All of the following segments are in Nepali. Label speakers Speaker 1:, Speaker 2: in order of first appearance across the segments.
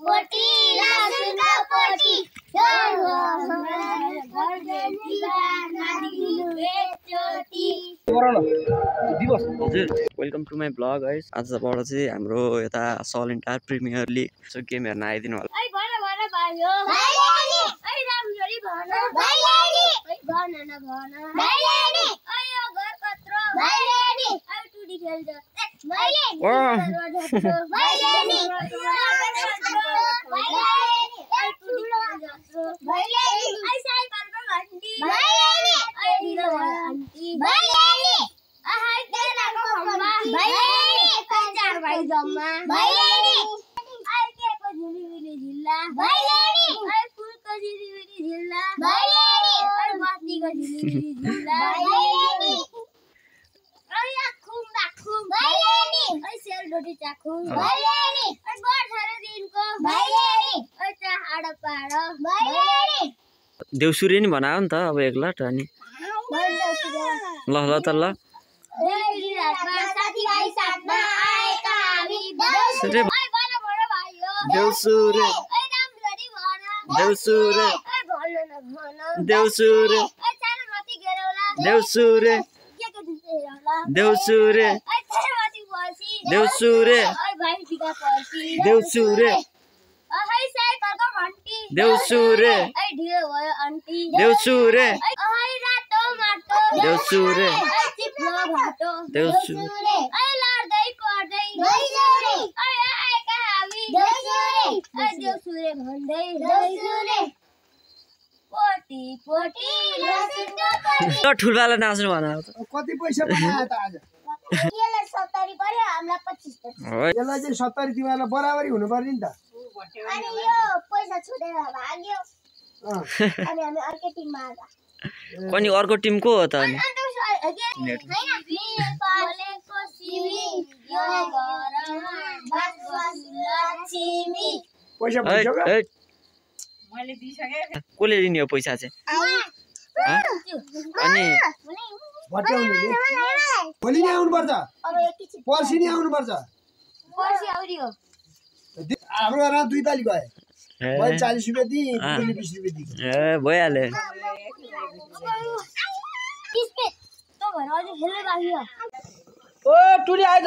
Speaker 1: पोटी लसुनको पोटी
Speaker 2: हजुर welcome to my blog guys. आजबाट चाहिँ हाम्रो यता सलेन्टार प्रिमियर लिग सो गेम हेर्न आइदिनु होला। देउसुरे नि बनायो नि त अब एकलट अनि ल ल त ल देउसुरे देउसुरे देउसुरे देउसुरे देउसुरे देउसुरे देउसुरे देउसुरे देउसुरे देउसुरे देउसुरे ठुलवाला नाच्नु भन
Speaker 3: कति पैसा बनायो त आज
Speaker 1: यसलाई 70 पर्यो हामीलाई 25 पर्यो
Speaker 3: यसलाई चाहिँ 70 तिमीहरुलाई बराबरी हुनु पर्यो नि त
Speaker 1: अनि यो पैसा छुटेर भाग्यो अनि हामी अर्को टिममा आगा
Speaker 2: अनि अर्को टिम को हो त अनि
Speaker 3: पैसा
Speaker 4: मैले दिइसके
Speaker 2: कसले दिने हो पैसा चाहिँ अनि
Speaker 3: भोलि नै आउनु पर्छ पर्सि नै आउनु पर्छ हाम्रो रात 2 ताली गए मैले 40 रुपैयाँ दिएँ 20 रुपैयाँ दिएँ
Speaker 2: ए भइहाल्यो
Speaker 3: ओ टुरी आइज आ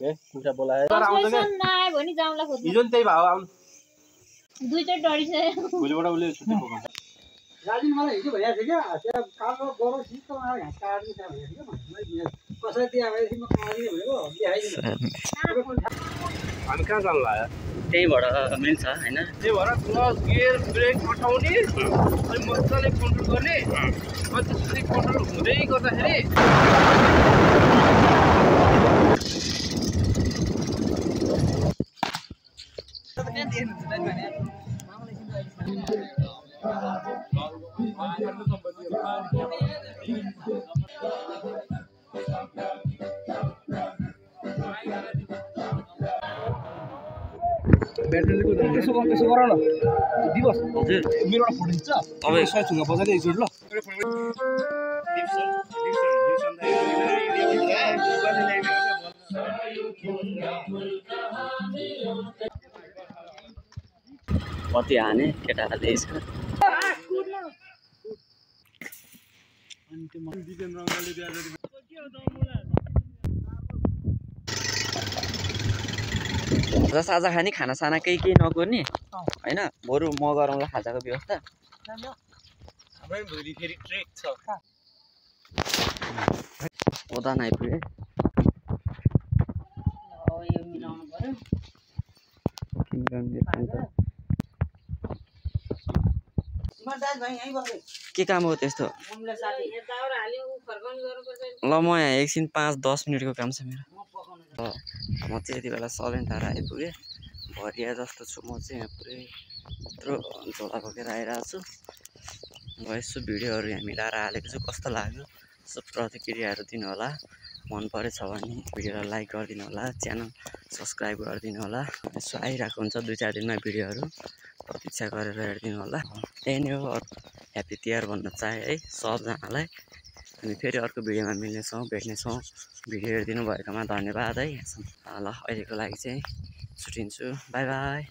Speaker 5: ए कुखुरा बोलायो
Speaker 4: नआयो भने जाउँला खोज्नु
Speaker 5: हिजो नि त्यही भाव आउनु
Speaker 4: दुईटा डढिसक्यो
Speaker 5: भोलिबाट उसले छुट्टी पकाउँछ
Speaker 3: राजिन मलाई हिजो भइहाल्छ क्या त्यहाँ कालो गोरो सिस्टम आएर घाँस काट्नु छ भनेको कसरी त्यहाँ भएपछि म काट्दिनँ भनेको ल्याइदिनु
Speaker 5: हामी कहाँ जानु लाग्यो
Speaker 2: त्यहीबाट मिल्छ हैन
Speaker 5: त्यही भएर क्लच गियर ब्रेक हटाउने अनि मजाले कन्ट्रोल गर्ने अनि त्यसरी कन्ट्रोल हुँदै गर्दाखेरि
Speaker 3: ब्याट्रीको त्यसो गर न दिवस
Speaker 2: हजुर
Speaker 3: मेरोबाट फुटिन्छ
Speaker 2: तपाईँ
Speaker 3: सय छुङ्गा बजाइदे एकचोटि ल
Speaker 2: कति हाने केटाहरूले यसको साझा खाने खानासाना केही नगर्ने हैन बरु म गरौँला खाजाको व्यवस्था
Speaker 5: हाम्रो भोलि फेरि ट्रेक छ
Speaker 2: ओदा आइपुगे
Speaker 4: यो मिलाउनु पर्यो
Speaker 2: के काम हो त्यस्तो ल म यहाँ एकछिन 5-10 मिनटको काम छ मेरो म चाहिँ यति बेला सलेन्टार आइपुगेँ भरिया जस्तो छु म चाहिँ यहाँ पुरै यत्रो झोला बोकेर आइरहेको छु म यसो भिडियोहरू यहाँ मिलाएर हालेको छु कस्तो लाग्यो यसो प्रतिक्रियाहरू दिनु होला मन परेछ भने भिडियोलाई लाइक गरिदिनु होला च्यानल सब्सक्राइब गरिदिनु होला यसो आइरहेको हुन्छ 2-4 दिनमा भिडियोहरू प्रतीक्षा गरेर हेरिदिनु होला त्यही नै हो ह्याप्पी तिहार भन्न चाहे है सबजनालाई हामी फेरि अर्को भिडियोमा मिल्नेछौँ भेट्नेछौँ भिडियो हेरिदिनु भएकोमा धन्यवाद है। ल अहिलेको लागि चाहिँ छुट्टिन्छु, बाई बाई।